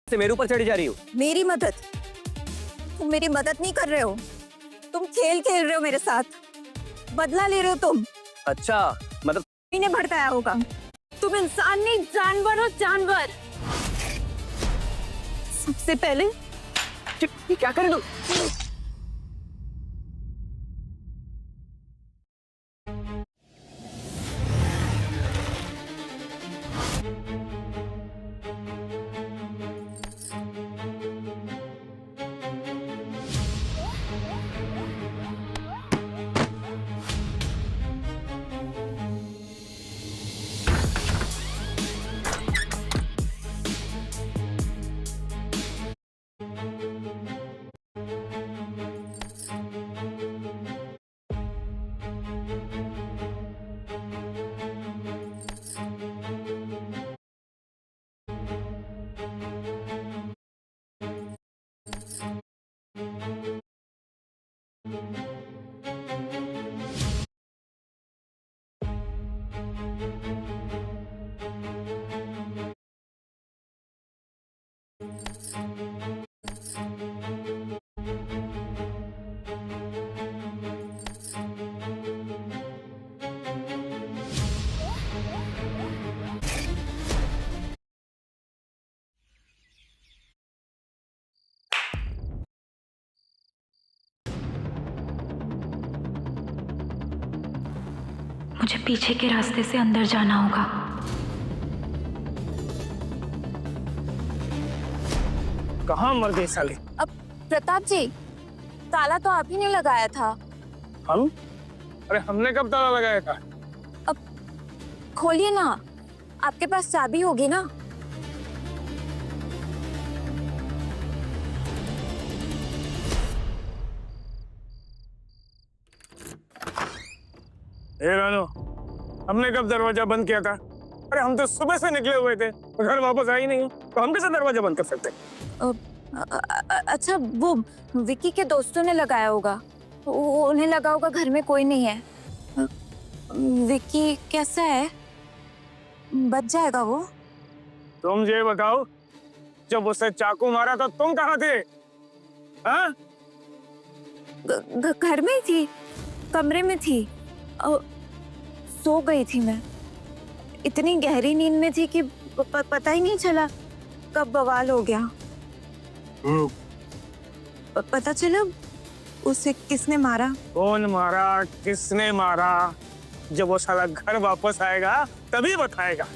से मेरे ऊपर चढ़ी जा रही हो? मेरी मदद? तुम मेरी मदद नहीं कर रहे हो, तुम खेल खेल रहे हो मेरे साथ, बदला ले रहे हो तुम। अच्छा, मतलब इन्हें भड़काया होगा। तुम इंसान नहीं, जानवर हो, जानवर। सबसे पहले ये क्या करे तू? मुझे पीछे के रास्ते से अंदर जाना होगा। कहाँ मर गई साली? अब प्रताप जी, ताला तो आप ही ने लगाया था। हम? अरे हमने कब ताला लगाया था? खोलिए ना, आपके पास चाबी होगी ना। ए रानू, हमने कब दरवाजा बंद किया था? अरे हम तो सुबह से निकले हुए थे, घर वापस आई नहीं, तो हम कैसे दरवाजा बंद कर सकते? अच्छा, वो विक्की के दोस्तों ने लगाया होगा, उन्हें लगा होगा घर में कोई नहीं है। विक्की कैसा है? बच जाएगा वो? तुम ये बताओ, जब उसे चाकू मारा था तुम कहाँ थे? हाँ? घर में ही थी, कमरे में थी। सो गई थी मैं, इतनी गहरी नींद में थी कि पता ही नहीं चला कब बवाल हो गया। पता चला उसे किसने मारा? कौन मारा, किसने मारा? जब वो साला घर वापस आएगा तभी बताएगा।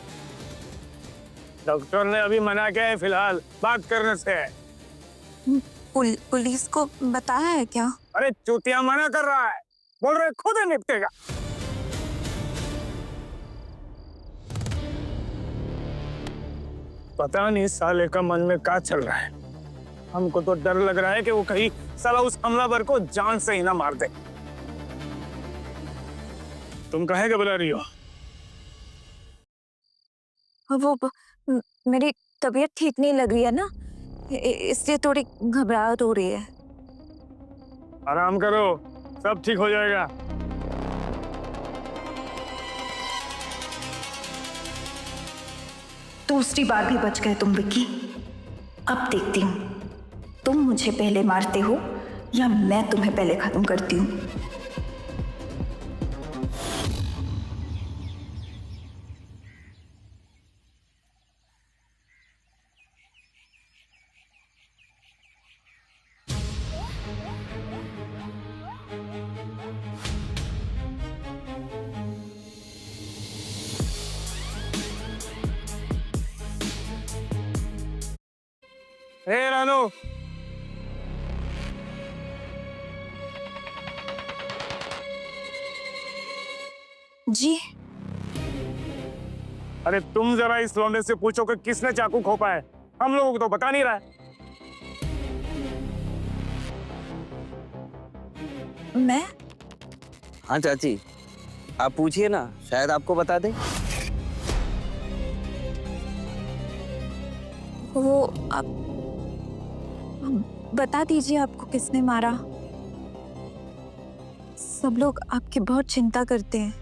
डॉक्टर ने अभी मना किया है फिलहाल बात करने से। पुलिस को बताया है क्या? अरे चूतिया मना कर रहा है, बोल रहे खुद ही निपटेगा। पता नहीं साले का मन में क्या चल रहा है। हमको तो डर लग रहा है कि वो कहीं साला उस हमलावर को जान से ही ना मार दे। तुम काहे घबरा रही हो? वो मेरी तबीयत ठीक नहीं लग रही है ना, इसलिए थोड़ी घबराहट हो रही है। आराम करो, सब ठीक हो जाएगा। दूसरी बार भी बच गए तुम विक्की। अब देखती हूँ तुम मुझे पहले मारते हो या मैं तुम्हें पहले खत्म करती हूँ। हे रानू, जी? अरे तुम जरा इस लौंडे से पूछो कि किसने चाकू खोपा है। हम लोगों को तो बता नहीं रहा है। मैं? हाँ चाची, आप पूछिए ना, शायद आपको बता दे। वो आप बता दीजिए, आपको किसने मारा? सब लोग आपकी बहुत चिंता करते हैं।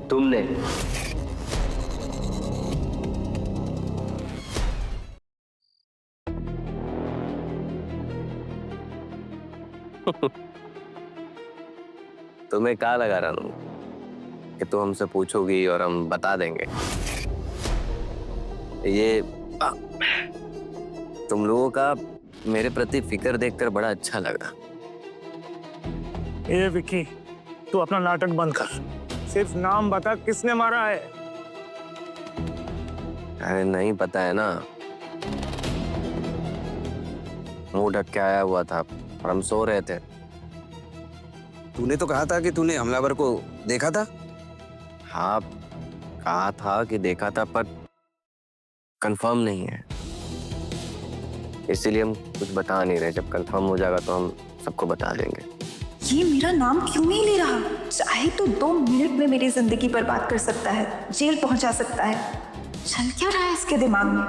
तुमने। तुम्हें क्या लगा रानू कि तुम हमसे पूछोगी और हम बता देंगे? ये तुम लोगों का मेरे प्रति फिक्र देखकर बड़ा अच्छा लगा। ये विक्की, तू अपना नाटक बंद कर। सिर्फ नाम बता, किसने मारा है? अरे नहीं पता है ना, मुंह ढक के आया हुआ था और हम सो रहे थे। तूने तो कहा था कि तूने हमलावर को देखा था। हाँ, कहा था कि देखा था, पर कंफर्म नहीं है, इसीलिए हम कुछ बता नहीं रहे। जब कंफर्म हो जाएगा तो हम सबको बता देंगे। ये मेरा नाम क्यों नहीं ले रहा? चाहे तो 2 मिनट में मेरी जिंदगी बर्बाद कर सकता है, जेल पहुंचा सकता है। चल क्या रहा है इसके दिमाग में?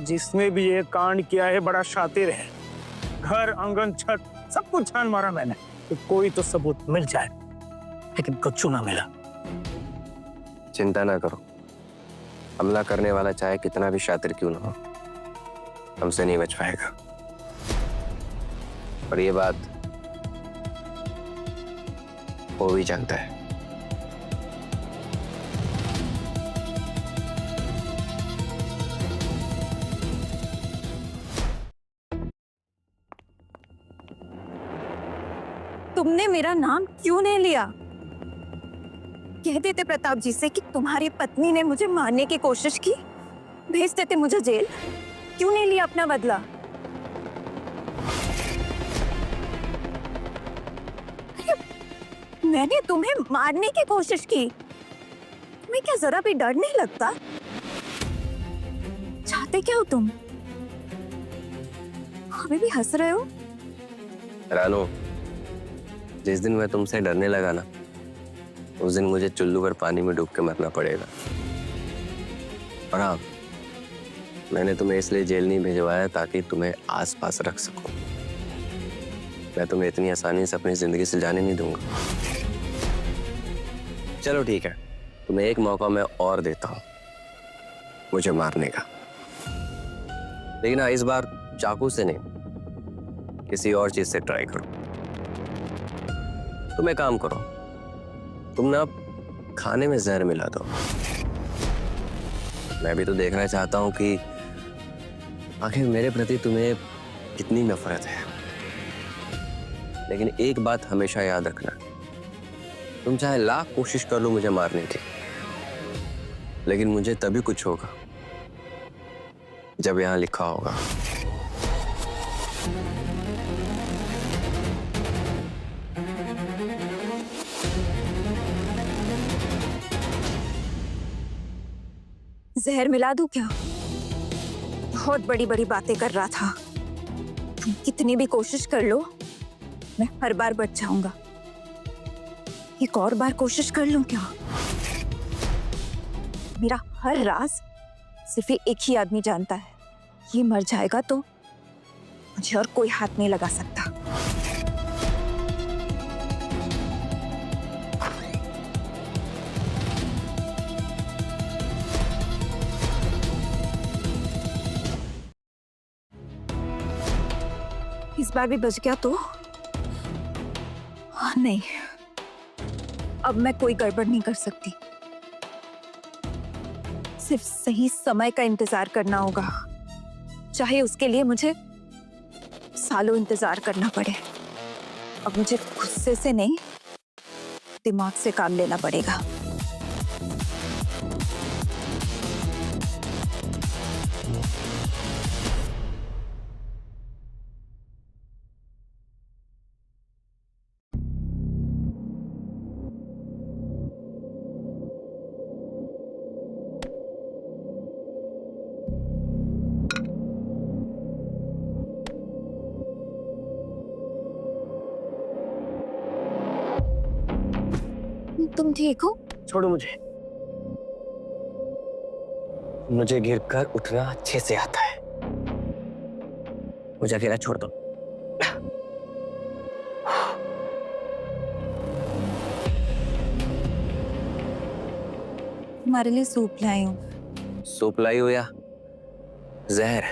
जिसने भी ये कांड किया है बड़ा शातिर है। घर, आंगन, छत सब कुछ छान मारा मैंने कि कोई तो सबूत मिल जाए, लेकिन कुछ ना मिला। चिंता ना करो, हमला करने वाला चाहे कितना भी शातिर क्यों ना हो, हमसे नहीं बच पाएगा। और ये बात वो भी जानता है। तुमने मेरा नाम क्यों नहीं लिया? कह देते प्रताप जी से कि तुम्हारी पत्नी ने मुझे मारने की कोशिश की, भेज देते मुझे जेल। क्यों नहीं लिया अपना बदला? अरे, मैंने तुम्हें मारने की कोशिश की, तुम्हें क्या जरा भी डर नहीं लगता? चाहते क्या हो तुम? अभी भी हंस रहे हो? रानू, जिस दिन मैं तुमसे डरने लगा ना, उस दिन मुझे चुल्लू पर पानी में डूब के मरना पड़ेगा। और हाँ, मैंने तुम्हें इसलिए जेल नहीं भिजवाया ताकि तुम्हें आस पास रख सकूं। मैं तुम्हें इतनी आसानी से अपनी जिंदगी से जाने नहीं दूंगा। चलो ठीक है, तुम्हें एक मौका मैं और देता हूं मुझे मारने का, लेकिन हाँ, इस बार चाकू से नहीं, किसी और चीज से ट्राई करो। तुम एक काम करो, तुम ना खाने में जहर मिला दो। मैं भी तो देखना चाहता हूं कि आखिर मेरे प्रति तुम्हें कितनी नफरत है। लेकिन एक बात हमेशा याद रखना, तुम चाहे लाख कोशिश कर लो मुझे मारने की, लेकिन मुझे तभी कुछ होगा जब यहां लिखा होगा जहर मिला दूं क्या? बहुत बड़ी बड़ी बातें कर रहा था। तुम कितनी भी कोशिश कर लो, मैं हर बार बच जाऊंगा। एक और बार कोशिश कर लूं क्या? मेरा हर राज सिर्फ एक ही आदमी जानता है। ये मर जाएगा तो मुझे और कोई हाथ नहीं लगा सकता। इस बार भी बच गया तो? नहीं, अब मैं कोई गड़बड़ नहीं कर सकती। सिर्फ सही समय का इंतजार करना होगा, चाहे उसके लिए मुझे सालों इंतजार करना पड़े। अब मुझे गुस्से से नहीं, दिमाग से काम लेना पड़ेगा। तुम ठीक हो? छोड़ो मुझे। मुझे गिरकर उठना अच्छे से आता है, मुझे अकेला छोड़ दो। तुम्हारे लिए सूप लाई हूँ। सूप लाई हो या जहर?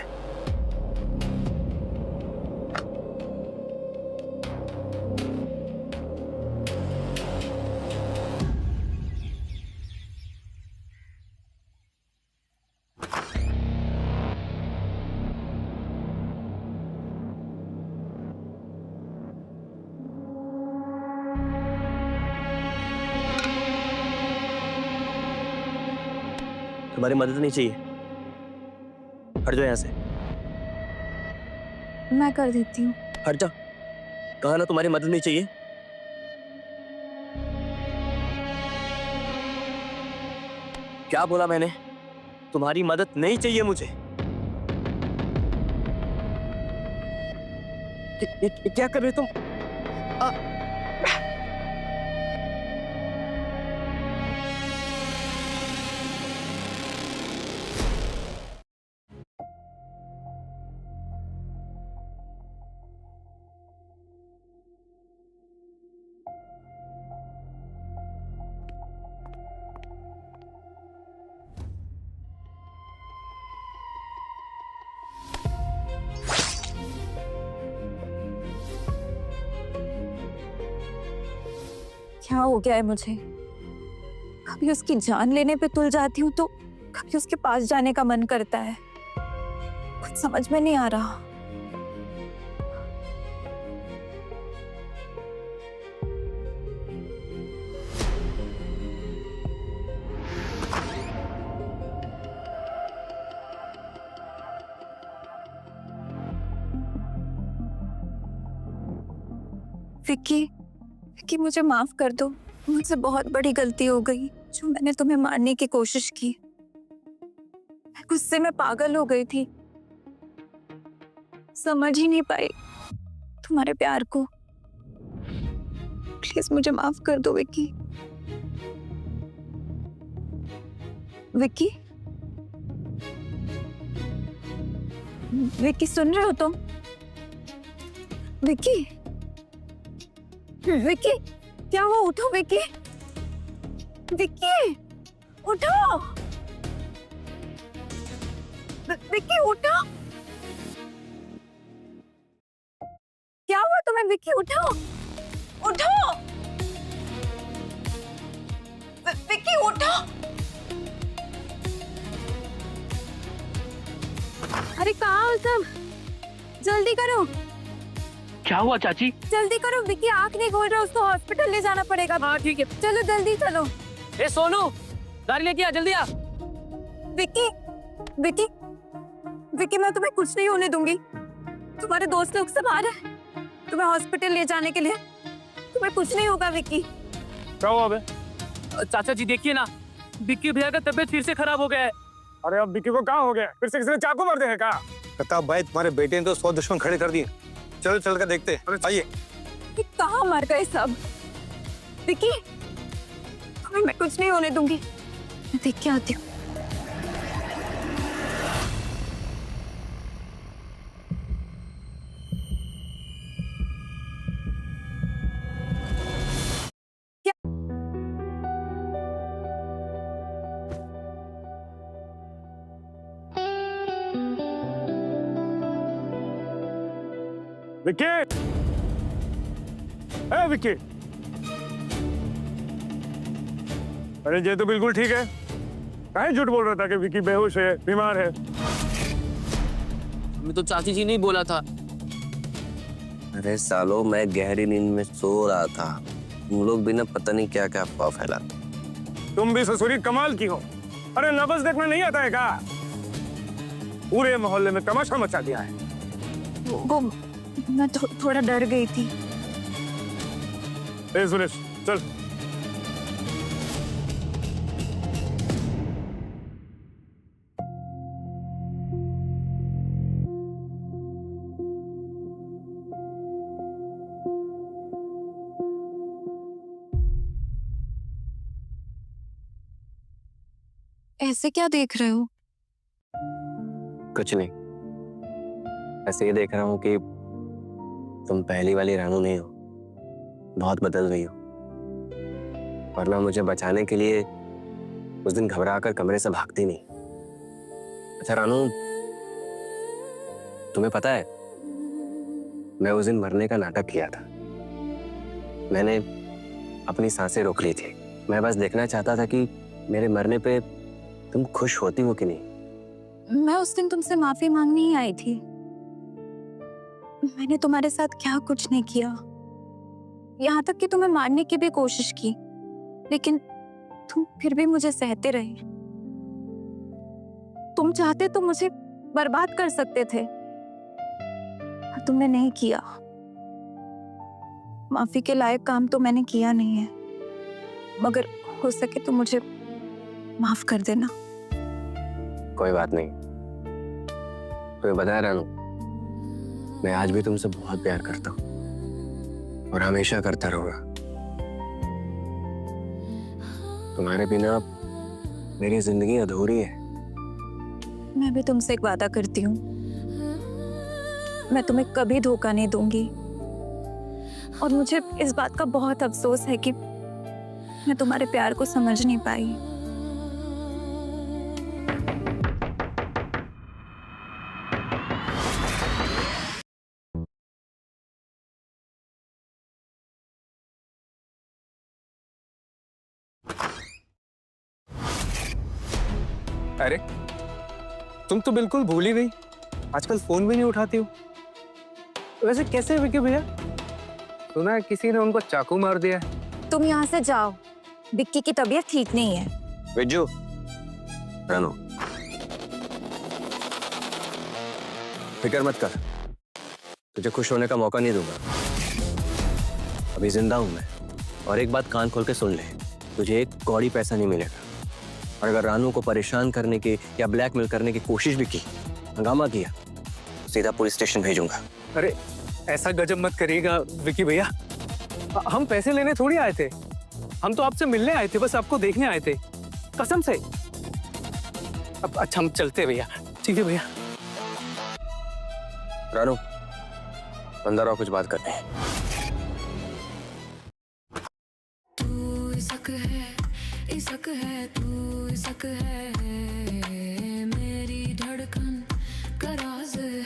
तुम्हारी मदद नहीं चाहिए, हट जाओ यहाँ से, मैं कर देती हूँ। हट जा। कहा ना तुम्हारी मदद नहीं चाहिए। क्या बोला मैंने? तुम्हारी मदद नहीं चाहिए मुझे। ये क्या कर रहे हो तुम? क्या हो गया है मुझे? कभी उसकी जान लेने पे तुल जाती हूँ तो कभी उसके पास जाने का मन करता है। कुछ समझ में नहीं आ रहा। विक्की, विक्की मुझे माफ कर दो। मुझसे बहुत बड़ी गलती हो गई जो मैंने तुम्हें मारने की कोशिश की। मैं गुस्से में पागल हो गई थी, समझ ही नहीं पाई तुम्हारे प्यार को। प्लीज मुझे माफ कर दो विक्की। विक्की, विक्की सुन रहे हो तुम? विक्की, विक्की, क्या हुआ? उठो विक्की, विक्की उठो, विक्की उठो। क्या हुआ तुम्हें? विक्की उठो, उठो, विक्की उठो। अरे कहाँ हो सब? जल्दी करो। क्या हुआ चाची? जल्दी करो, विक्की आंख नहीं खोल रहा, उसको हॉस्पिटल ले जाना पड़ेगा। हाँ ठीक है। चलो जल्दी चलो। ए सोनू, गाड़ी लेके आ, जल्दी आ। विक्की, विक्की, विक्की मैं तुम्हें कुछ नहीं होने दूंगी। तुम्हारे दोस्त लोग सब आ रहे हैं तुम्हें हॉस्पिटल ले जाने के लिए। तुम्हें कुछ नहीं होगा विक्की। क्या हुआ बे? चाचा जी देखिए ना, विक्की भैया का तबीयत फिर से खराब हो गया है। अरे अब विक्की को क्या हो गया? फिर से किसी ने चाकू मार दिया है क्या? प्रताप भाई, तुम्हारे बेटे ने तो 100 दुश्मन खड़े कर दिए। चलो चल कर देखते हैं। आइए। ये कहाँ मर गए सब? विक्की, तुम्हें मैं कुछ नहीं होने दूंगी। मैं देख के आती हूँ। विक्की, ए विक्की, अरे ये तो बिल्कुल ठीक है। काहे झूठ बोल रहा था कि विक्की बेहोश है, बीमार है? हमें तो चाची जी ने ही बोला था। अरे सालो, मैं गहरी नींद में सो रहा था। तुम लोग भी ना पता नहीं क्या क्या अफवाह फैला। तुम भी ससुरी कमाल की हो। अरे नबज देखना नहीं आता है क्या? पूरे मोहल्ले में तमाशा मचा दिया है। वो मैं थोड़ा डर गई थी। ए सुरेश, चल। ऐसे क्या देख रहे हो? कुछ नहीं, ऐसे ही देख रहा हूँ कि तुम पहली वाली रानू नहीं हो, बहुत बदल गई हो। वरना मुझे बचाने के लिए उस दिन घबराकर कमरे से भागती नहीं। अच्छा रानू, तुम्हें पता है मैं उस दिन मरने का नाटक किया था। मैंने अपनी सांसें रोक ली थी। मैं बस देखना चाहता था कि मेरे मरने पे तुम खुश होती हो कि नहीं। मैं उस दिन तुमसे माफी मांगने ही आई थी। मैंने तुम्हारे साथ क्या कुछ नहीं किया, यहाँ तक कि तुम्हें मारने की भी कोशिश की, लेकिन तुम फिर भी मुझे सहते रहे। तुम चाहते तो मुझे बर्बाद कर सकते थे, पर तुमने नहीं किया। माफी के लायक काम तो मैंने किया नहीं है, मगर हो सके तो मुझे माफ कर देना। कोई बात नहीं। तुम्हें बताया रानू, मैं आज भी तुमसे बहुत प्यार करता हूँ और हमेशा करता रहूंगा। तुम्हारे बिना मेरी जिंदगी अधूरी है। मैं भी तुमसे एक वादा करती हूँ, मैं तुम्हें कभी धोखा नहीं दूंगी। और मुझे इस बात का बहुत अफसोस है कि मैं तुम्हारे प्यार को समझ नहीं पाई। अरे तुम तो बिल्कुल भूल ही गई, आजकल फोन भी नहीं उठाती हो। वैसे कैसे विकी भैया? सुना है किसी ने उनको चाकू मार दिया है। तुम यहाँ से जाओ, विक्की की तबीयत ठीक नहीं है। विज्जू, रानू, फिक्र मत कर, तुझे खुश होने का मौका नहीं दूंगा। अभी जिंदा हूं मैं, और एक बात कान खोल के सुन ले, तुझे एक कौड़ी पैसा नहीं मिलेगा। और अगर रानू को परेशान करने की या ब्लैकमेल करने की कोशिश भी की, हंगामा किया, सीधा पुलिस स्टेशन भेजूंगा। अरे ऐसा गजब मत करिएगा विकी भैया, हम पैसे लेने थोड़ी आए थे, हम तो आपसे मिलने आए थे, बस आपको देखने आए थे, कसम से। अब अच्छा हम चलते भैया। ठीक है भैया। रानू, अंदर आओ, कुछ बात करते हैं। इसक है तू, इसक है मेरी धड़कन का राज है।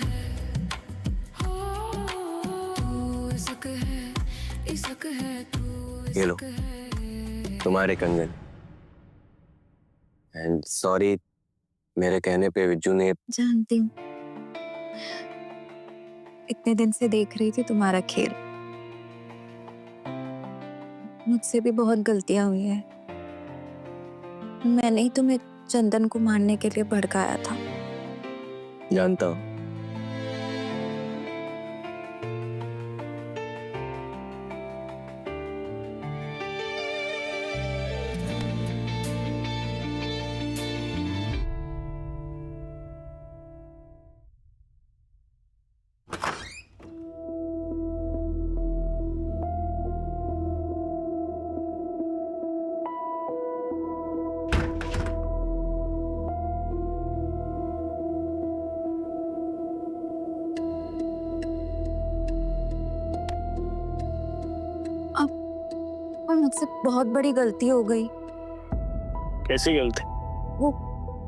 तू इसक है तू। ये लो तुम्हारे कंगन। एंड सॉरी, मेरे कहने पे विज्जू ने। जानती हूँ, इतने दिन से देख रही थी तुम्हारा खेल। मुझसे भी बहुत गलतियां हुई हैं। मैंने ही तुम्हें चंदन को मारने के लिए भड़काया था। जानता हूँ। और मुझसे बहुत बड़ी गलती हो गई। कैसी गलती? वो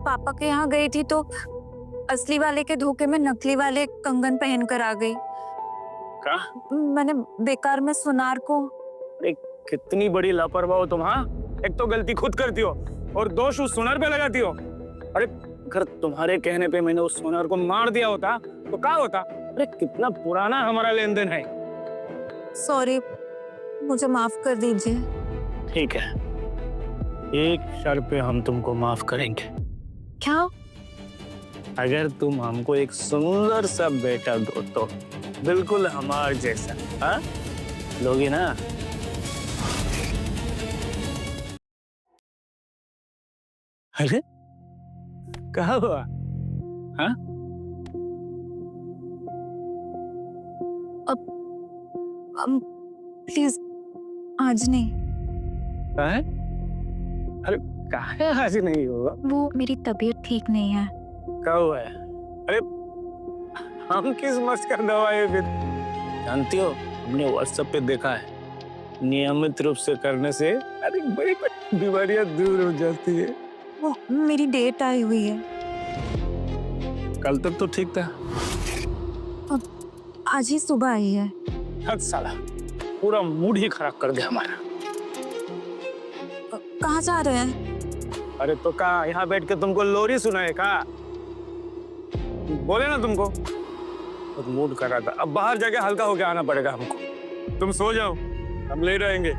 पापा के यहाँ गई थी तो असली वाले के धोखे में नकली वाले कंगन पहन कर आ गई। क्या? मैंने बेकार में सुनार को। अरे कितनी बड़ी लापरवाह हो तुम। हाँ, एक तो गलती खुद करती हो और दोष उस सुनार पे लगाती हो। अरे अगर तुम्हारे कहने पे मैंने उस सुनार को मार दिया होता तो क्या होता? अरे कितना पुराना हमारा लेन देन है। सॉरी, मुझे माफ कर दीजिए। ठीक है, एक शर्त पे हम तुमको माफ करेंगे। क्या? अगर तुम हमको एक सुंदर सा बेटा दो तो, बिल्कुल हमार जैसा। हाँ, लोगी ना? अरे क्या हुआ? हाँ? प्लीज आज नहीं। है? अरे काहे आज नहीं होगा? वो मेरी तबीयत ठीक नहीं है। क्या हुआ है? अरे हम किस मस्त का दवा है फिर? जानती हो, हमने व्हाट्सएप पे देखा है, नियमित रूप से करने से अरे बड़ी बड़ी बीमारियां दूर हो जाती है। वो मेरी डेट आई हुई है। कल तक तो ठीक था। आज ही सुबह आई है। हद साला, पूरा मूड ही खराब कर दिया हमारा। कहाँ जा रहे हैं? अरे तो कहा यहाँ बैठ के तुमको लोरी सुनाए कहा? बोले ना तुमको, बहुत मूड कर रहा था। अब बाहर जाके हल्का होके आना पड़ेगा हमको। तुम सो जाओ, हम ले रहेंगे।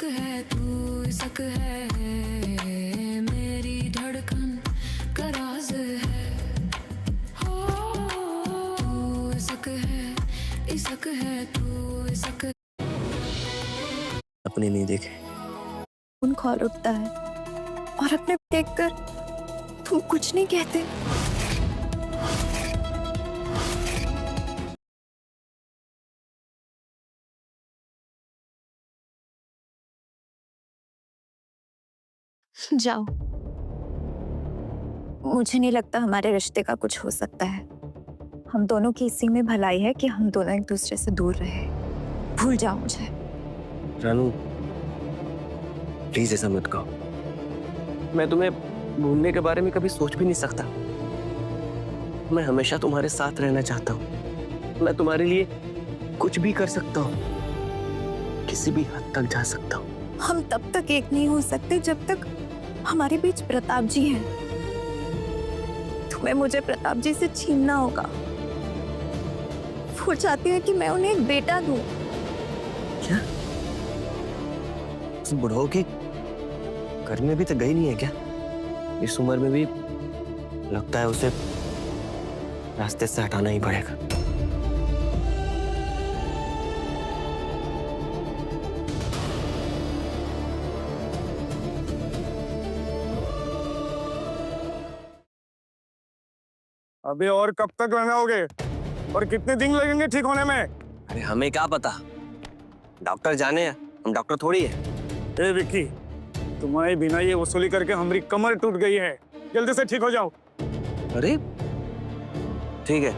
है तू इसक है मेरी धड़कन का राज है हो तू इसक है तू इसक अपने नहीं देखे। खून खौल उठता है और अपने देखकर तुम कुछ नहीं कहते। जाओ। मुझे नहीं लगता हमारे रिश्ते का कुछ हो सकता है। हम दोनों की इसी में भलाई है कि हम दोनों एक दूसरे से दूर रहे। भूल जाओ मुझे। रानू प्लीज ऐसा मत कहो। मैं तुम्हें भूलने के बारे में कभी सोच भी नहीं सकता। मैं हमेशा तुम्हारे साथ रहना चाहता हूँ। मैं तुम्हारे लिए कुछ भी कर सकता हूँ, किसी भी हद तक जा सकता हूँ। हम तब तक एक नहीं हो सकते जब तक हमारे बीच प्रताप जी हैं। तुम्हें मुझे प्रताप जी से छीनना होगा। वो चाहती है कि मैं उन्हें एक बेटा दूं। क्या उस बुढ़ऊ के घर में भी तो गई नहीं है क्या? इस उम्र में भी लगता है उसे रास्ते से हटाना ही पड़ेगा। अबे और कब तक लगाओगे और कितने दिन लगेंगे ठीक होने में? अरे हमें क्या पता, डॉक्टर जाने हैं, हम डॉक्टर थोड़ी है। ए विक्की, तुम्हारे बिना ये वसूली करके हमारी कमर टूट गई है। जल्दी से ठीक हो जाओ। अरे ठीक है।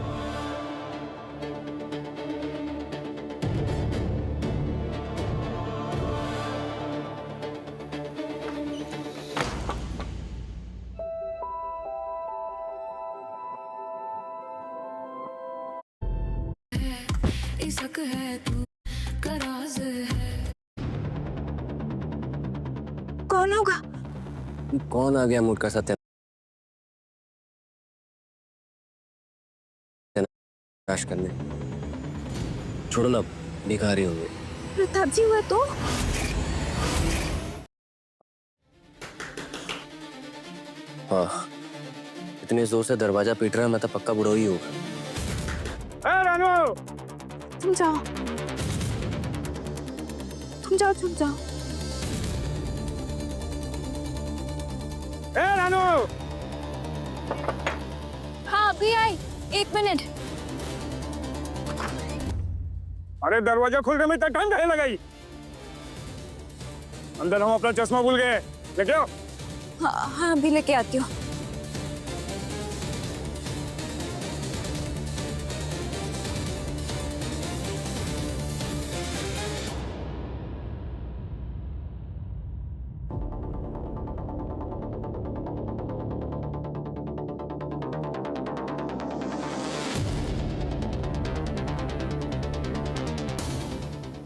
इसक है तू का राज है कौन होगा? कौन आ गया मूड का सत्यानाश करने? छोड़ो ना, भिखारी होंगे। प्रताप जी हुआ तो? हाँ, इतने जोर से दरवाजा पीट रहा है, मैं तो पक्का बुढ़ो ही होगा। ए रानू, तुम जाओ, तुम जाओ, तुम जाओ। ए रानू, हाँ अभी आई, 1 मिनट। अरे दरवाजा खुलने में इतना टाइम काहे लगाई? अंदर हम अपना चश्मा भूल गए, लेके आओ। हाँ हाँ अभी लेके आती हूँ।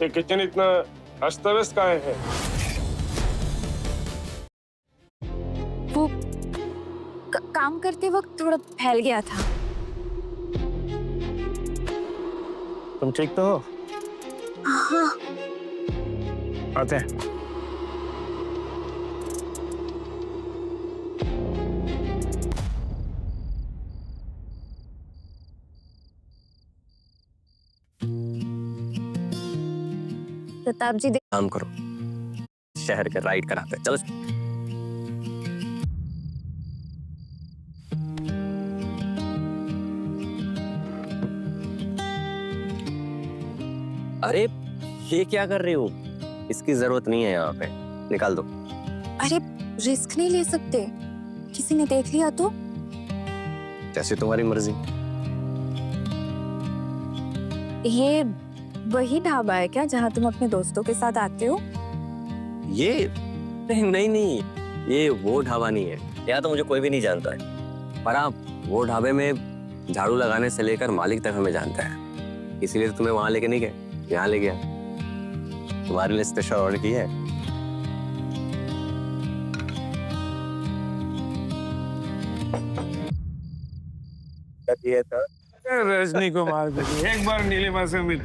ये किचन इतना अस्त व्यस्त काहे है? वो काम करते वक्त थोड़ा फैल गया था। तुम ठीक तो हो? हाँ आते हैं। प्रताप जी काम करो, शहर के राइड कराते हैं। चलो। अरे ये क्या कर रही हो? इसकी जरूरत नहीं है यहाँ पे, निकाल दो। अरे रिस्क नहीं ले सकते, किसी ने देख लिया तो? जैसे तुम्हारी मर्जी। ये वही ढाबा है क्या जहाँ तुम अपने दोस्तों के साथ आते हो? ये नहीं नहीं, ये वो ढाबा नहीं है। यहाँ तो मुझे कोई भी नहीं जानता है, पर आप वो ढाबे में झाड़ू लगाने से लेकर मालिक तक हमें जानता है। इसीलिए तो तुम्हें वहां लेके नहीं गए, यहाँ ले गया। तुम्हारे लिए स्पेशल ऑर्डर की है। रजनी को मार दीजिए, एक बार नीलिमा से मिल।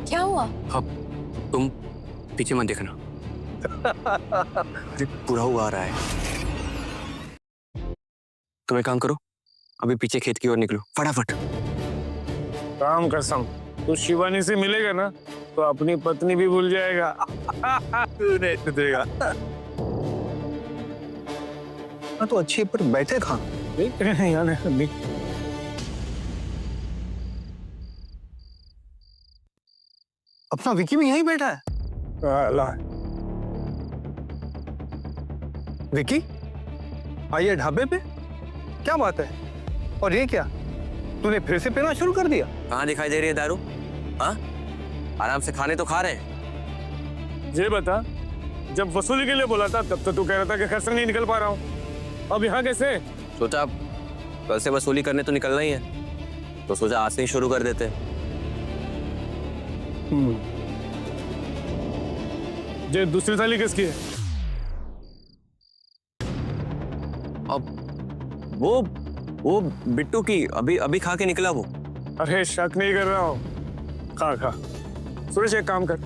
क्या हुआ? तुम पीछे मत देखना। अरे बुढ़ाऊ आ रहा है। तुम एक काम करो, अभी पीछे खेत की ओर निकलो फटाफट। काम कसम, तू शिवानी से मिलेगा ना तो अपनी पत्नी भी भूल जाएगा। तू नहीं सुधरेगा। हाँ तो अच्छी पर बैठे कहाँ? देख रहे हैं यार, अपना विकी भी यहीं बैठा है। विकी आइए ढाबे पे, क्या बात है? और ये क्या, तूने फिर से पीना शुरू कर दिया? कहाँ दिखाई दे रही है दारू? हाँ, आराम से खाने तो खा रहे हैं। ये बता, जब वसूली के लिए बोला था तब तो तू कह रहा था कि घर से नहीं निकल पा रहा हूँ, अब यहाँ कैसे? सोचा कल से वसूली करने तो निकलना ही है, तो सोचा आज से ही शुरू कर देते। ये दूसरी थाली किसकी है? अब वो बिट्टू की, अभी अभी खा के निकला वो। अरे शक नहीं कर रहा हूँ, खा खा। सुरेश एक काम कर,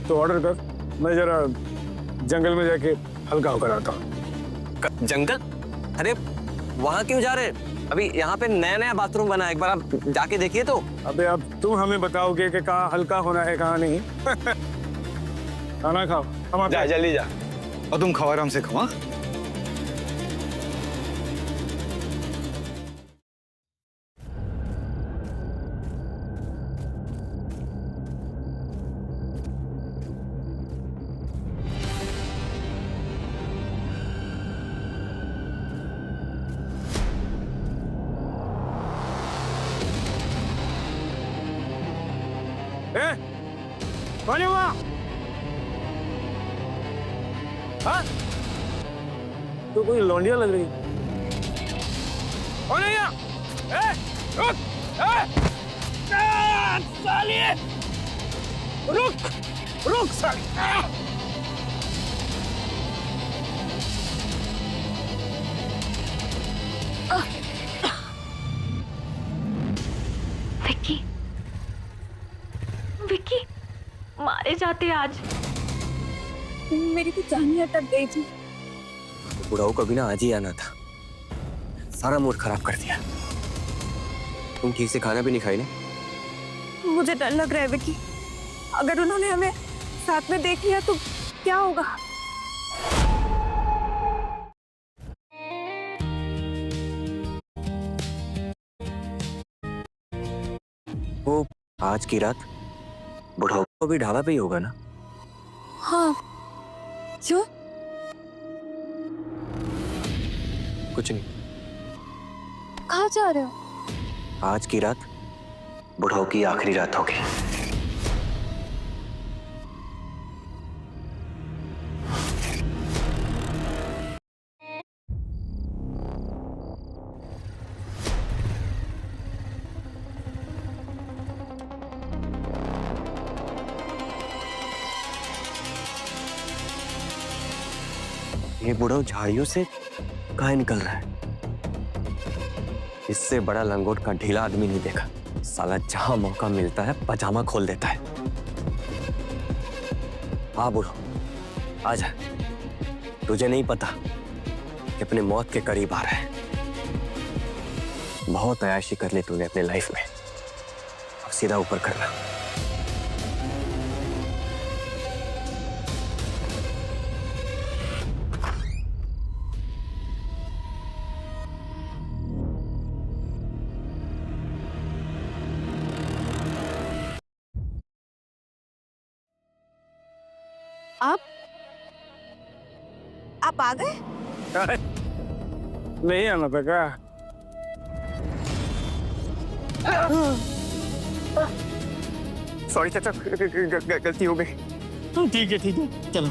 तो ऑर्डर कर, मैं जरा जंगल में जाके हल्का होकर आता हूँ। जंगल? अरे वहां क्यों जा रहे? अभी यहाँ पे नया नया बाथरूम बना है, एक बार आप जाके देखिए तो। अबे अब तुम हमें बताओगे कि कहाँ हल्का होना है कहाँ नहीं। खाना खाओ, हम आते हैं। जल्दी जा, और तुम खाओ, आराम से खाओ। कौन है वहाँ? हाँ? तो कोई लौंडिया लग रही है। कौन है यहाँ? रुक! साली! रुक साली! विक्की, विक्की मारे जाते आज। मेरी तो जान ही अटक गई थी। बुढ़ाऊ को भी ना आज ही आना था, सारा मूड खराब कर दिया। तुम ठीक से खाना भी नहीं खाई ना? मुझे डर लग रहा है विक्की, अगर उन्होंने हमें साथ में देख लिया तो क्या होगा? वो आज की रात बुढ़ाऊ को भी ढाबा पे ही होगा ना? हाँ, क्यों? कुछ नहीं। कहाँ जा रहे हो? आज की रात बुढ़ाऊ की आखिरी रात होगी। ये बुढ़ाऊ झाड़ियों से कहाँ निकल रहा है? इससे बड़ा लंगोट का ढीला आदमी नहीं देखा। साला जहां मौका मिलता है पजामा खोल देता है। हाँ बुढ़ाऊ, आजा। तुझे नहीं पता कि अपने मौत के करीब आ रहा है। बहुत अयाशी कर ली तूने अपने लाइफ में, अब सीधा ऊपर करना। आप आ गए? नहीं आना था क्या? सॉरी चाचा, गलती हो गई। ठीक है चलो।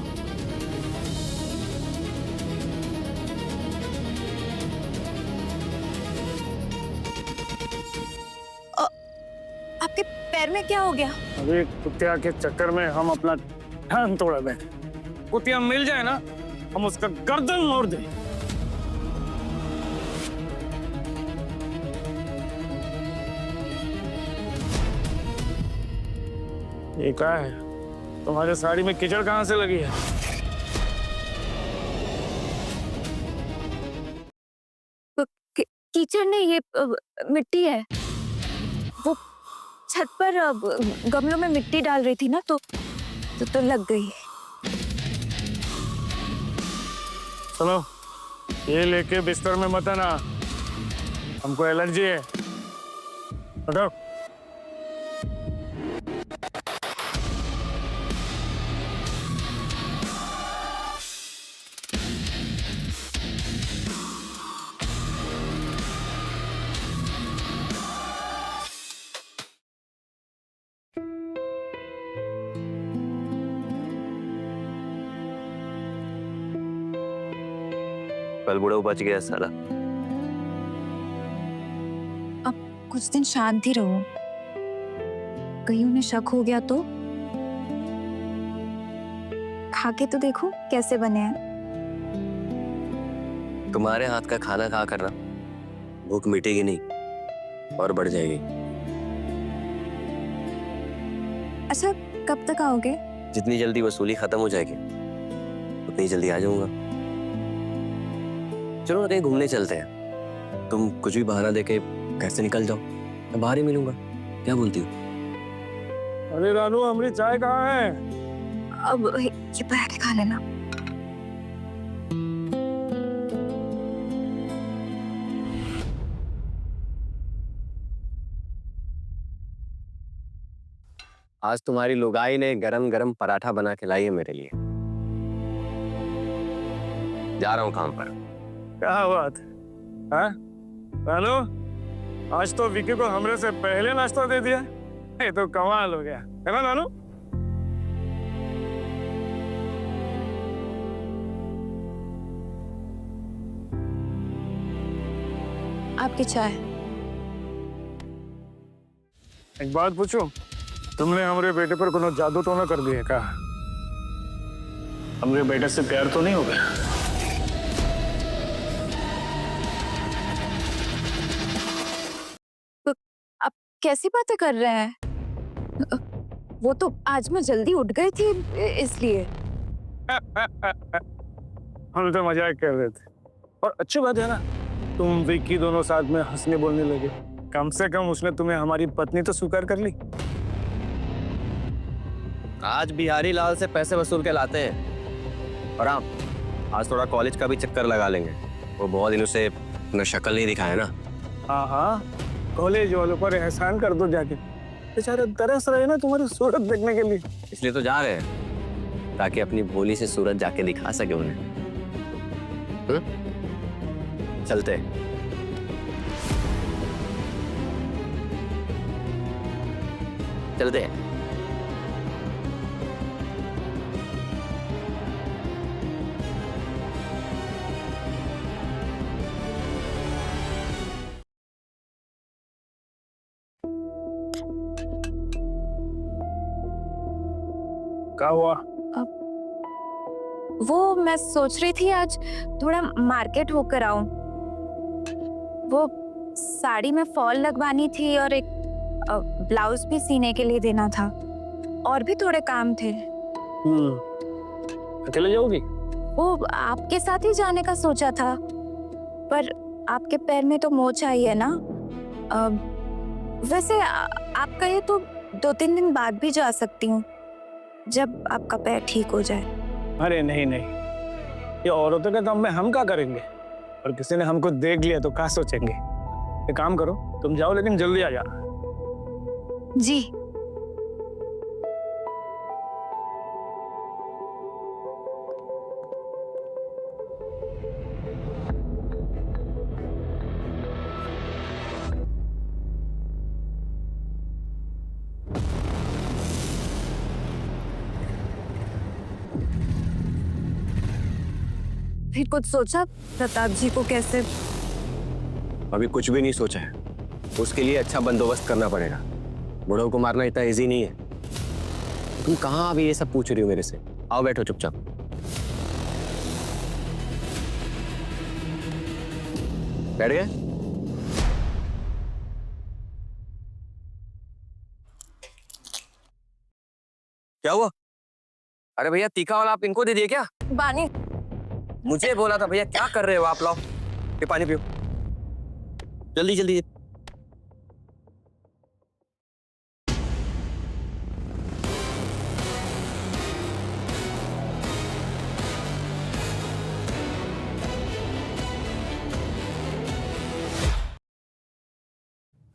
आपके पैर में क्या हो गया? अभी कुत्तिया के चक्कर में हम अपना ध्यान तोड़ा बैठे। कुत्तिया मिल जाए ना, हम उसका गर्दन मोड़ दें। ये क्या है? तुम्हारे साड़ी में कीचड़ कहाँ से लगी है? कीचड़ नहीं, ये मिट्टी है। वो छत पर गमलों में मिट्टी डाल रही थी ना, तो लग गई। चलो, ये लेके बिस्तर में मत आना, हमको एलर्जी है। हटो। कल बुढ़ा बच गया साला। अब कुछ दिन शांत ही रहो, कहीं उन्हें शक हो गया तो। खा के तो देखो कैसे बने हैं। तुम्हारे हाथ का खाना खा कर ना भूख मिटेगी नहीं और बढ़ जाएगी। अच्छा, कब तक आओगे? जितनी जल्दी वसूली खत्म हो जाएगी उतनी जल्दी आ जाऊंगा। चलो ना कहीं घूमने चलते हैं। तुम कुछ भी बहाना देके घर से निकल जाओ, मैं बाहर ही मिलूंगा। क्या बोलती हो? अरे रानू, हमारी चाय कहाँ है? अब ये पराठे खा लेना। आज तुम्हारी लुगाई ने गरम गरम पराठा बना के लाई है मेरे लिए। जा रहा हूँ काम पर। क्या बात है रानू, आज तो विकी को हमरे से पहले नाश्ता दे दिया। ये तो कमाल हो गया है ना रानू? आपकी चाय। एक बात पूछूं, तुमने हमारे बेटे पर कोनो जादू तो ना कर दिया क्या? हमारे बेटे से प्यार तो नहीं हो गया? आप कैसी बातें कर रहे हैं? वो तो आज मैं जल्दी उठ गई थी इसलिए। हम तो मजाक कर रहे थे। और अच्छी बात है ना, तुम विक्की दोनों साथ में हंसने बोलने लगे। कम से कम उसने तुम्हें हमारी पत्नी तो स्वीकार कर ली। आज बिहारी लाल से पैसे वसूल के लाते हैं। और आप आज थोड़ा कॉलेज का भी चक्कर लगा लेंगे। वो बहुत दिनों से अपना शक्ल नहीं दिखाया ना। हाँ हाँ, कॉलेज वालों पर एहसान कर दो जाके। बेचारे तरस रहे ना तुम्हारी सूरत देखने के लिए। इसलिए तो जा रहे हैं, ताकि अपनी भोली से सूरत जाके दिखा सके उन्हें। चलते। चलते हैं। क्या हुआ? वो मैं सोच रही थी आज थोड़ा मार्केट होकर आऊं। वो साड़ी में फॉल लगवानी थी और एक ब्लाउज भी सीने के लिए देना था, और भी थोड़े काम थे। अकेले जाओगी? वो आपके साथ ही जाने का सोचा था, पर आपके पैर में तो मोच आई है ना। वैसे आप कहे तो 2-3 दिन बाद भी जा सकती हूँ, जब आपका पैर ठीक हो जाए। अरे नहीं नहीं, ये औरतों के काम में हम क्या करेंगे? और किसी ने हमको देख लिया तो क्या सोचेंगे? एक काम करो, तुम जाओ लेकिन जल्दी आ जाना। जी। फिर कुछ सोचा प्रताप जी को कैसे? अभी कुछ भी नहीं सोचा है। उसके लिए अच्छा बंदोबस्त करना पड़ेगा। बुढ़ो को मारना इतना इजी नहीं है। तुम कहाँ अभी ये सब पूछ रही हो मेरे से? आओ बैठो चुपचाप। बैठ गए? क्या हुआ? अरे भैया तीखा वाला आप इनको दे दिए क्या? पानी। मुझे बोला था भैया, क्या कर रहे हो आप? लाओ ये पानी पियो जल्दी जल्दी।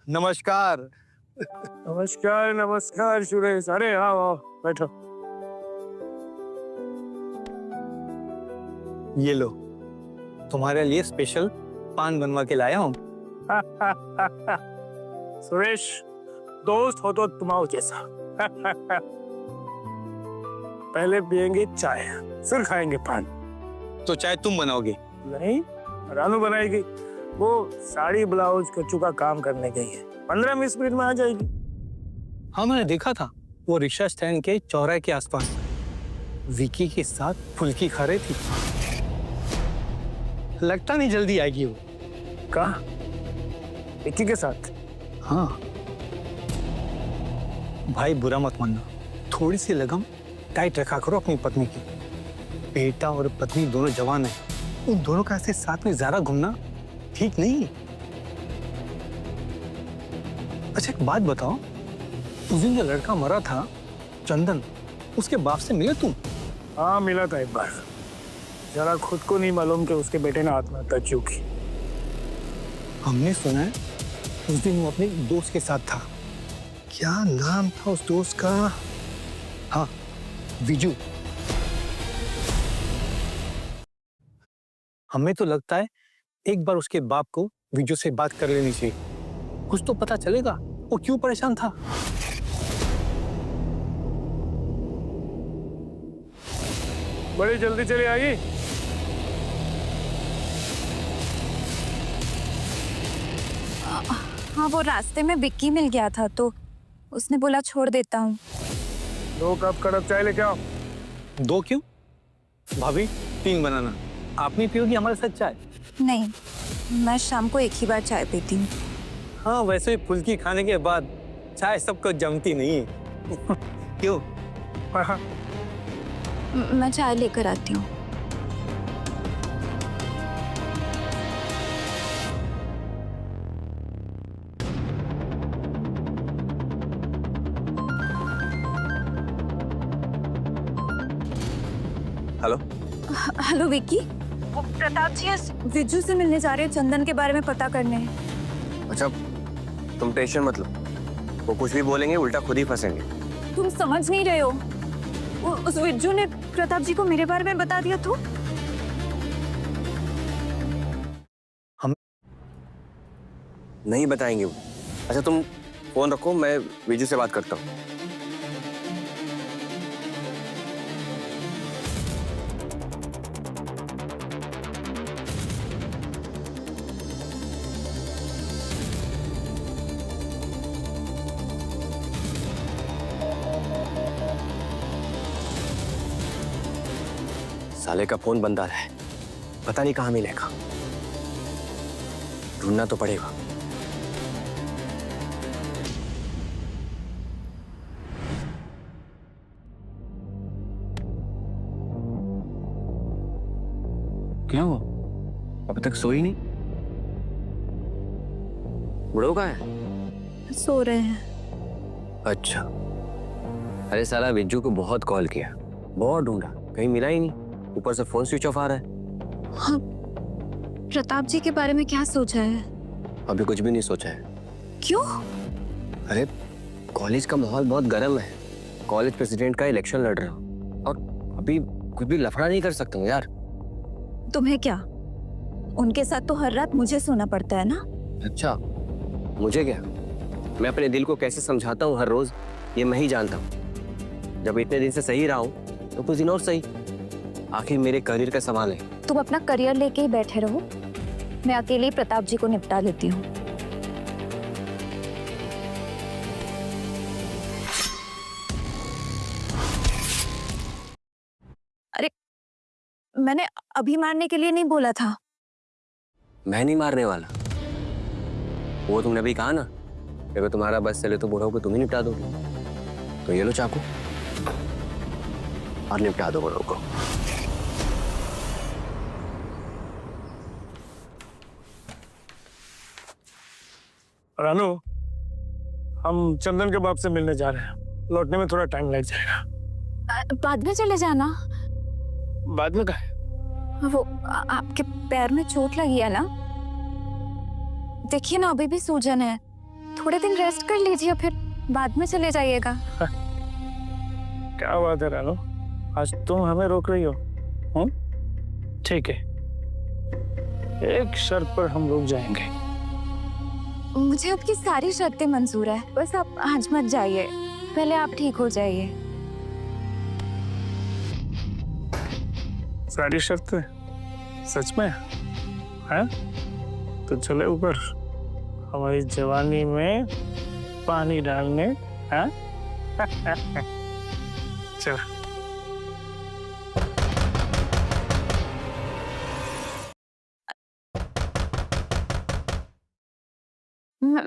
नमस्कार। नमस्कार नमस्कार सुरेश, अरे आओ आओ बैठो। ये लो, तुम्हारे लिए स्पेशल पान बनवा के लाया हूँ। सुरेश, दोस्त हो तो तुम्हारा जैसा। पहले पियेंगे चाय, फिर खाएंगे पान। तो चाय तुम बनाओगे? नहीं, रानू बनाएगी। वो साड़ी ब्लाउज कच्चू का काम करने गई है, 15-20 मिनट में आ जाएगी। हाँ मैंने देखा था, वो रिक्शा स्टैंड के चौराहे के आसपास विकी के साथ फुल्की खा रही थी। लगता नहीं जल्दी आएगी वो। कहाँ? विक्की के साथ? हाँ भाई बुरा मत मानना, थोड़ी सी लगम टाइट रखा करो अपनी पत्नी की। बेटा और पत्नी दोनों जवान हैं, उन दोनों का ऐसे साथ में ज्यादा घूमना ठीक नहीं। अच्छा एक बात बताओ, उस दिन जो लड़का मरा था चंदन, उसके बाप से मिले तुम? हाँ मिला था एक बार। जरा खुद को नहीं मालूम कि उसके बेटे ने आत्महत्या क्यों की। हमने सुना है उस दिन वो अपने दोस्त के साथ था। क्या नाम था उस दोस्त का? हाँ विजू। हमें तो लगता है एक बार उसके बाप को विजू से बात कर लेनी चाहिए, कुछ तो पता चलेगा वो क्यों परेशान था। बड़ी जल्दी चली आई। हाँ, वो रास्ते में विक्की मिल गया था तो उसने बोला छोड़ देता हूँ। 2 कप कड़क चाय लेके आओ। 2 क्यों भाभी? 3 बनाना। आप नहीं पियोगी हमारे साथ चाय? नहीं, मैं शाम को एक ही बार चाय पीती हूँ। हाँ वैसे भी फुल्की खाने के बाद चाय सबको जमती नहीं है। क्यों? मैं चाय लेकर आती हूँ। हेलो हेलो विक्की, वो प्रताप जी विजू से मिलने जा रहे हैं, चंदन के बारे में पता करने। अच्छा तुम टेंशन मत लो, वो कुछ भी बोलेंगे उल्टा खुद ही फंसेंगे। तुम समझ नहीं रहे हो, उस विजू ने प्रताप जी को मेरे बारे में बता दिया तो? नहीं बताएंगे वो। अच्छा तुम फोन रखो, मैं विजू से बात करता हूँ। साले का फोन बंद आ रहा है, पता नहीं कहाँ मिलेगा, ढूंढना तो पड़ेगा। क्या हुआ? अभी तक सोई नहीं? बुढ़ो कहाँ है? सो रहे हैं। अच्छा, अरे साला विज्जू को बहुत कॉल किया, बहुत ढूंढा, कहीं मिला ही नहीं, ऊपर से फोन स्विच ऑफ आ रहा है। हाँ, प्रताप जी के बारे में क्या सोचा है? अभी कुछ भी नहीं सोचा है। क्यों? अरे कॉलेज का माहौल बहुत गर्म है, कॉलेज प्रेसिडेंट का इलेक्शन लड़ रहा हूँ और अभी कुछ भी लफड़ा नहीं कर सकता हूँ यार। तुम्हें क्या, उनके साथ तो हर रात मुझे सोना पड़ता है ना। अच्छा मुझे क्या, मैं अपने दिल को कैसे समझाता हूँ हर रोज ये मैं ही जानता हूँ। जब इतने दिन से सही रहा हूँ तो कुछ दिन और सही, आखिर मेरे करियर का सवाल है। तुम अपना करियर लेके ही बैठे रहो, मैं अकेले ही प्रताप जी को निपटा लेती हूँ। अरे मैंने अभी मारने के लिए नहीं बोला था। मैं नहीं मारने वाला, वो तुमने अभी कहा ना, अगर तुम्हारा बस चले तो बूढ़ों को तुम ही निपटा दोगे। तो ये लो चाकू। और निपटा दो बड़ों को। रानू, हम चंदन के बाप से मिलने जा रहे हैं। लौटने में थोड़ा टाइम लग जाएगा। बाद में चले जाना। बाद में का है? वो आपके पैर में चोट लगी है ना, देखिए ना अभी भी सूजन है। थोड़े दिन रेस्ट कर लीजिए, फिर बाद में चले जाइएगा। क्या बात है रानू, आज तुम हमें रोक रही हो? ठीक है, एक शर्त पर हम रुक जाएंगे। मुझे आपकी सारी शर्तें मंजूर है, बस आप आज मत जाइए, पहले आप ठीक हो जाइए। सारी शर्तें सच में है? तो चले ऊपर हमारी जवानी में पानी डालने। हैं? चल।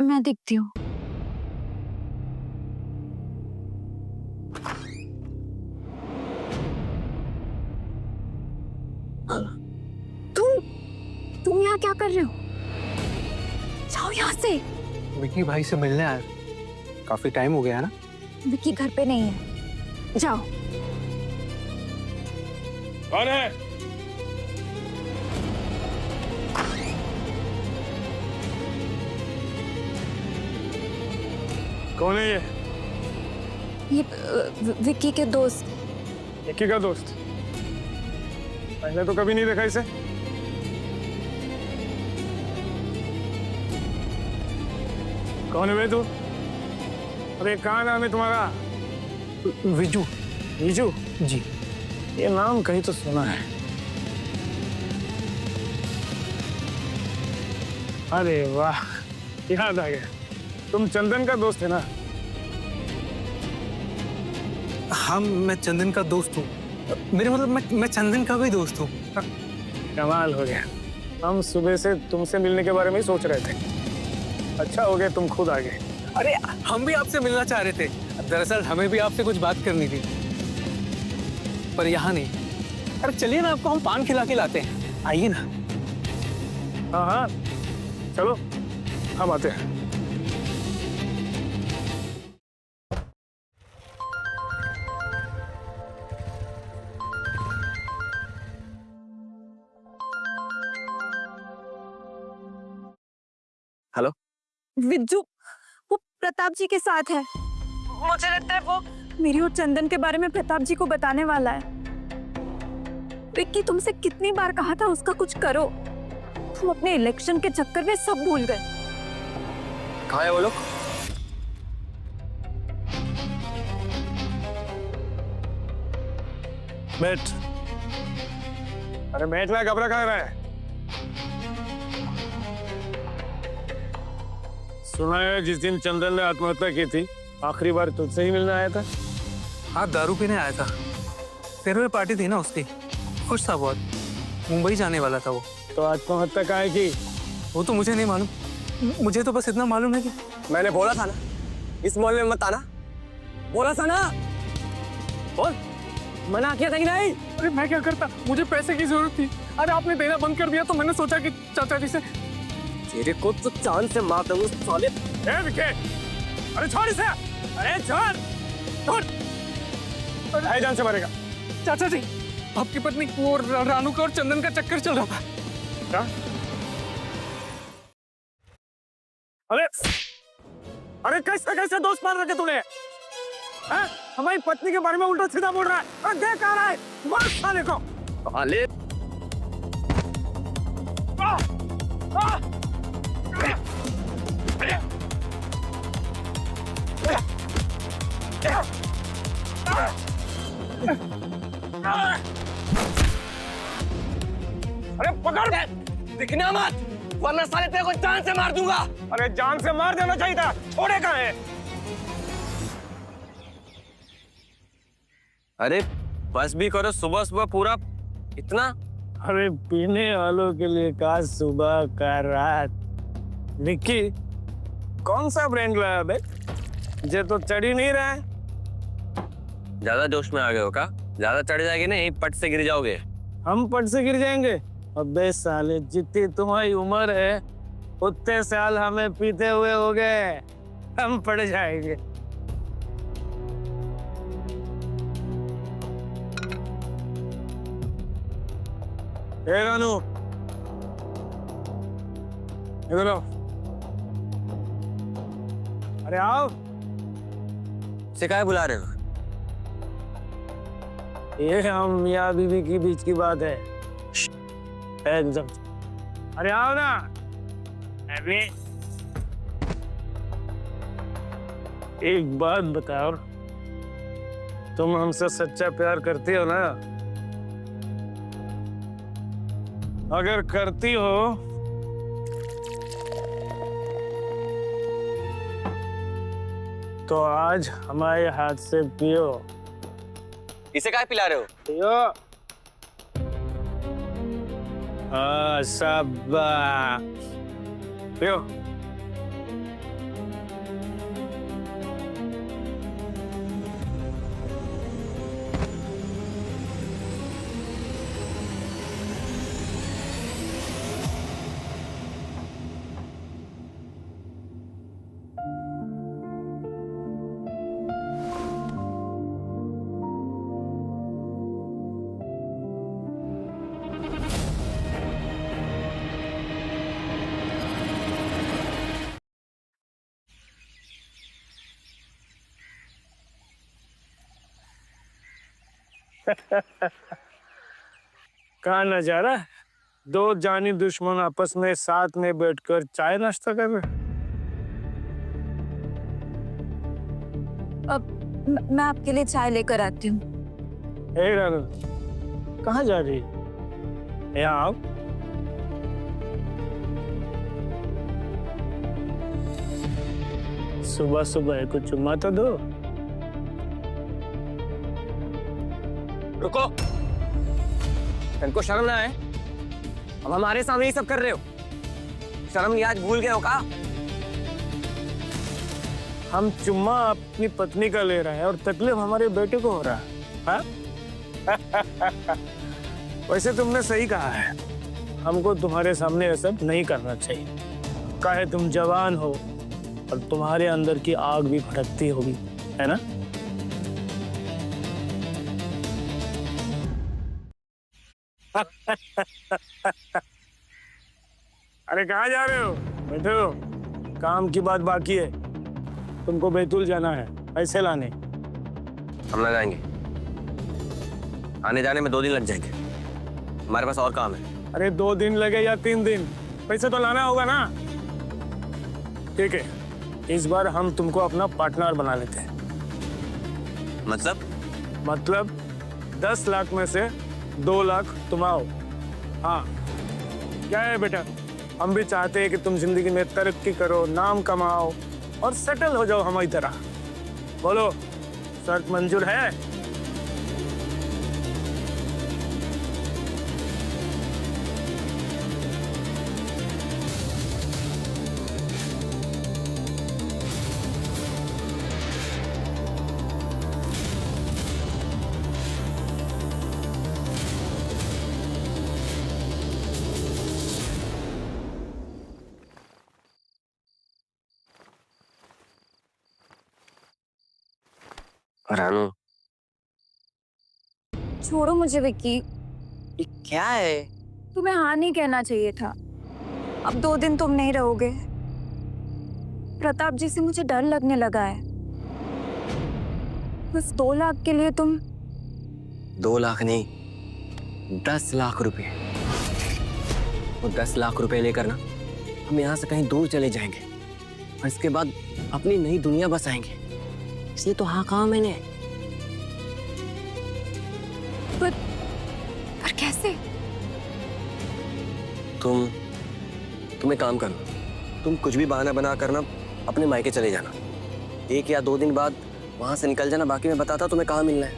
मैं दिखती हूँ। तुम यहाँ क्या कर रहे हो? जाओ यहाँ से। विकी भाई से मिलने आया, काफी टाइम हो गया है ना। विकी घर पे नहीं है, जाओ। कौन है? कौन है ये? ये विकी के दोस्त। विकी का दोस्त? पहले तो कभी नहीं देखा इसे। कौन है बे तू? अरे कहाँ नाम है तुम्हारा? विजू। विजू? जी। ये नाम कहीं तो सुना है। अरे वाह, याद आ गया। तुम चंदन का दोस्त है ना? हाँ, मैं चंदन का दोस्त हूँ। मेरे मतलब मैं चंदन का भी दोस्त हूँ। कमाल हो गया, हम सुबह से तुमसे मिलने के बारे में ही सोच रहे थे। अच्छा हो गया तुम खुद आ गए। अरे हम भी आपसे मिलना चाह रहे थे, दरअसल हमें भी आपसे कुछ बात करनी थी, पर यहाँ नहीं। अरे चलिए ना, आपको हम पान खिला के लाते हैं, आइए ना। हाँ हाँ चलो, हम आते हैं। हेलो विज्जू, वो प्रताप जी के साथ है। मुझे लगता है वो मेरी और चंदन के बारे में प्रताप जी को बताने वाला है। विक्की, तुमसे कितनी बार कहा था उसका कुछ करो, तुम अपने इलेक्शन के चक्कर में सब भूल गए। कहाँ है वो लोग? बैठ। अरे बैठ ना, घबरा कहाँ रहा है? सुना है जिस दिन चंदन ने आत्महत्या की थी, आखिरी बार तुझसे ही मिलने आया था। हाँ, दारू पीने आया था। फेयरवेल पार्टी थी ना उसकी, खुश था बहुत। मुंबई जाने वाला था वो। तो आत्महत्या काहे की? वो तो मुझे नहीं मालूम, मुझे तो बस इतना मालूम है कि मैंने बोला था ना इस मोहल्ले में मत आना, बोला था ना। बोल, मना किया था कि नहीं? अरे मैं क्या करता, मुझे पैसे की जरूरत थी। अरे आपने देना बंद कर दिया तो मैंने सोचा कि चाचा जी से। तेरे को तो चांद से मार दूंगा साले। ए विके, अरे छोड़ इसे। अरे छोड़, छोड़। अरे जान से मारेगा। चाचा जी, आपकी पत्नी को रानू का और चंदन का चक्कर चल रहा था। क्या? अरे अरे कैसे कैसे दोस्त मार रखे तूने? हाँ? हमारी पत्नी के बारे में उल्टा सीधा बोल रहा है। अरे देख आ रहा है, मार साले को। साले अरे पकड़, दिखना मत वरना साले तेरे को जान से मार दूंगा। अरे जान से मार देना चाहिए था, छोड़े कहाँ है? अरे बस भी करो, सुबह सुबह पूरा इतना। अरे पीने वालों के लिए का सुबह का रात। विक्की, कौन सा ब्रांड लाया बे? जे तो चढ़ ही नहीं रहा है। ज्यादा जोश में आ गए हो का? ज्यादा चढ़ जाएगी ना यहीं पट से गिर जाओगे। हम पट से गिर जाएंगे? अबे साले, जितनी तुम्हारी उम्र है उतने साल हमें पीते हुए हो गए, हम पड़ जाएंगे। ए रानू, इधर आओ। अरे आओ। से काहे बुला रहे हो? ये हम मियाँ बीवी की बीच की बात है। एकदम। अरे आओ ना। अभी एक बात बताओ, तुम हमसे सच्चा प्यार करती हो ना? अगर करती हो तो आज हमारे हाथ से पियो। इसे काहे पिला रहे हो? पियो। शाबाश, पियो। कहाँ नजारा, दो जानी दुश्मन आपस में साथ में बैठकर चाय नाश्ता कर रहे। अब मैं आपके लिए चाय लेकर आती हूँ। हे रानू, कहाँ जा रही? यहाँ आओ। सुबह सुबह कुछ चुम्मा तो दो। रुको, इनको शर्म ना आए? अब हमारे सामने ही सब कर रहे हो। शर्म नहीं आज भूल गए हो का? हम चुम्मा अपनी पत्नी का ले रहे हैं और तकलीफ हमारे बेटे को हो रहा है, हाँ? वैसे तुमने सही कहा है, हमको तुम्हारे सामने ये सब नहीं करना चाहिए। काहे तुम जवान हो और तुम्हारे अंदर की आग भी भड़कती होगी, है ना? अरे कहाँ जा रहे हो? बैठो, काम की बात बाकी है। तुमको बैतूल जाना है पैसे लाने। हम ना जाएंगे, आने जाने में 2 दिन लग जाएंगे, हमारे पास और काम है। अरे 2 दिन लगे या 3 दिन, पैसे तो लाना होगा ना। ठीक है, इस बार हम तुमको अपना पार्टनर बना लेते हैं। मतलब 10 लाख में से 2 लाख तुम आओ। हाँ, क्या है बेटा, हम भी चाहते हैं कि तुम जिंदगी में तरक्की करो, नाम कमाओ और सेटल हो जाओ हमारी तरह। बोलो, शर्त मंजूर है? रानू, छोड़ो मुझे विक्की। ये क्या है? तुम्हें हाँ नहीं कहना चाहिए था। अब 2 दिन तुम नहीं रहोगे। प्रताप जी से मुझे डर लगने लगा है। बस 2 लाख के लिए तुम। 2 लाख नहीं, 10 लाख रुपए। वो 10 लाख रुपए लेकर ना हम यहाँ से कहीं दूर चले जाएंगे और इसके बाद अपनी नई दुनिया बसाएंगे। इसलिए तो हाँ कहा मैंने। पर कैसे? तुम एक काम करो, तुम कुछ भी बहाना बना करना अपने मायके चले जाना। 1 या 2 दिन बाद वहां से निकल जाना, बाकी मैं बताता तुम्हें कहाँ मिलना है।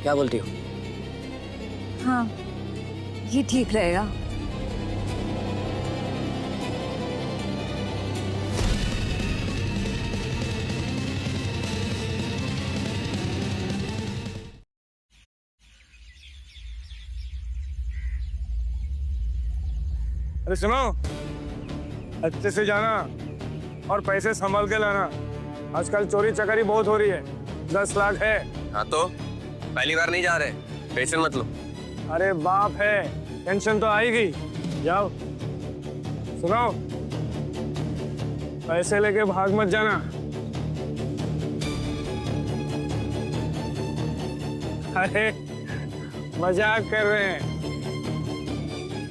क्या बोलती हो? हाँ, ये ठीक रहेगा। अरे सुनो, अच्छे से जाना और पैसे संभाल के लाना। आजकल चोरी चकारी बहुत हो रही है। 10 लाख है। हाँ तो पहली बार नहीं जा रहे, टेंशन मत लो। अरे बाप है, टेंशन तो आएगी। जाओ। सुनो, पैसे लेके भाग मत जाना। अरे मजाक कर रहे हैं।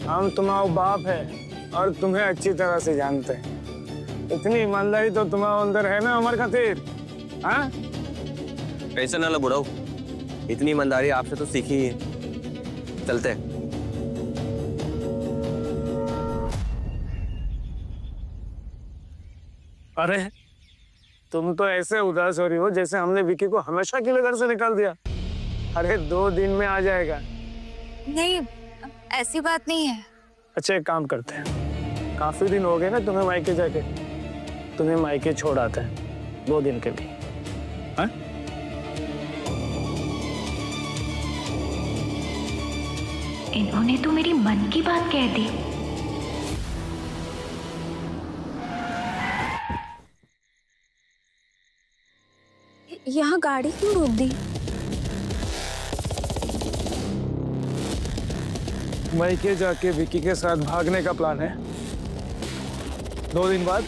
हम तुम्हारा बाप है और तुम्हें अच्छी तरह से जानते हैं। इतनी ईमानदारी तो तुम्हारे अंदर है ना हमारे खातिर। हाँ? टेंशन ना लो बुढ़ाऊ, इतनी ईमानदारी आपसे तो सीखी ही है। चलते हैं। अरे तुम तो ऐसे उदास हो रही हो जैसे हमने विकी को हमेशा के लिए घर से निकाल दिया। अरे 2 दिन में आ जाएगा। नहीं, ऐसी बात नहीं है। अच्छा एक काम करते हैं, काफी दिन हो गए ना तुम्हें मायके जाके, तुम्हें मायके छोड़ आते हैं 2 दिन के लिए। हाँ? इन्होंने तो मेरी मन की बात कह दी। यहाँ गाड़ी क्यों रोक दी? मायके जाके विकी के साथ भागने का प्लान है 2 दिन बाद।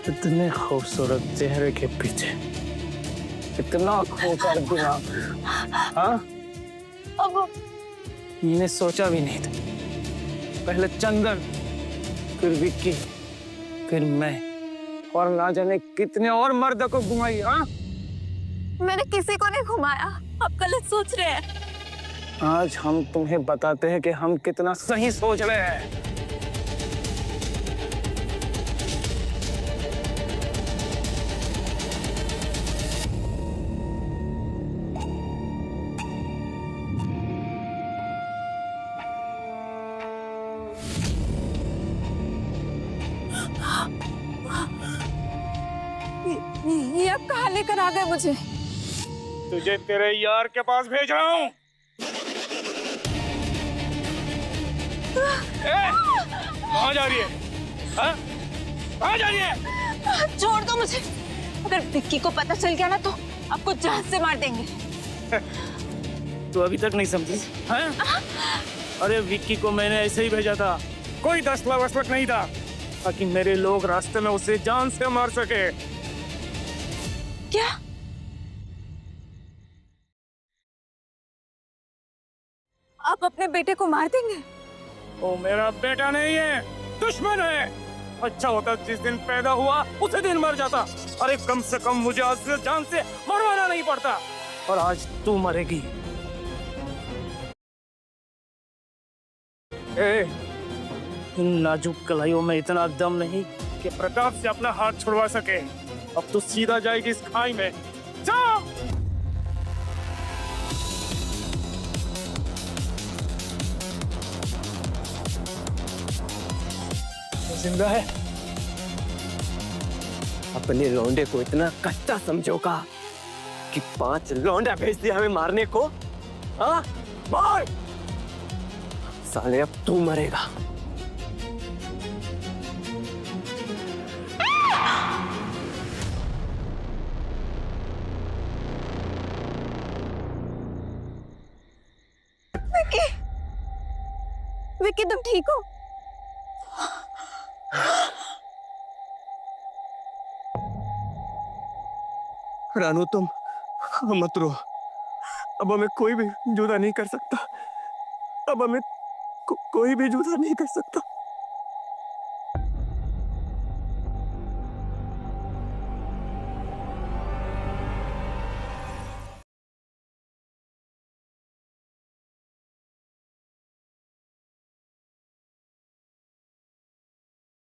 इतने खूबसूरत चेहरे के पीछे इतना खोखला दिमाग। हाँ? अब मैंने सोचा भी नहीं था। पहले चंदन, फिर विक्की, फिर मैं, और ना जाने कितने और मर्द को घुमाई। हाँ? मैंने किसी को नहीं घुमाया, आप गलत सोच रहे हैं। आज हम तुम्हें बताते हैं कि हम कितना सही सोच रहे हैं। ये आप कहाँ लेकर आ गए मुझे? तुझे तेरे यार के पास भेज रहा हूँ। कहाँ जा रही है? हाँ? कहाँ जा रही है? छोड़ दो मुझे। अगर विक्की को पता चल गया ना तो आपको जान से मार देंगे। तू अभी तक नहीं समझी? हाँ? अरे विक्की को मैंने ऐसे ही भेजा था, कोई दसला वसलक नहीं था, ताकि मेरे लोग रास्ते में उसे जान से मार सके। क्या? आप अपने बेटे को मार देंगे? वो मेरा बेटा नहीं है, दुश्मन है। अच्छा होता जिस दिन पैदा हुआ उसी दिन मर जाता। अरे कम से कम मुझे आज से जान से मरवाना नहीं पड़ता। और आज तू मरेगी। इन नाजुक कलाइयों में इतना दम नहीं कि प्रताप से अपना हाथ छुड़वा सके। अब तो सीधा जाएगी इस खाई में। जाओ। जिंदा है। अपने लौंडे को इतना कच्चा समझोगा कि 5 लौंडा भेज दिया हमें मारने को? हाँ? मार! साले अब तू मरेगा। विक्की, विक्की तुम ठीक हो? रानू तुम मत रो। अब हमें कोई भी जुदा नहीं कर सकता। अब हमें कोई भी जुदा नहीं कर सकता।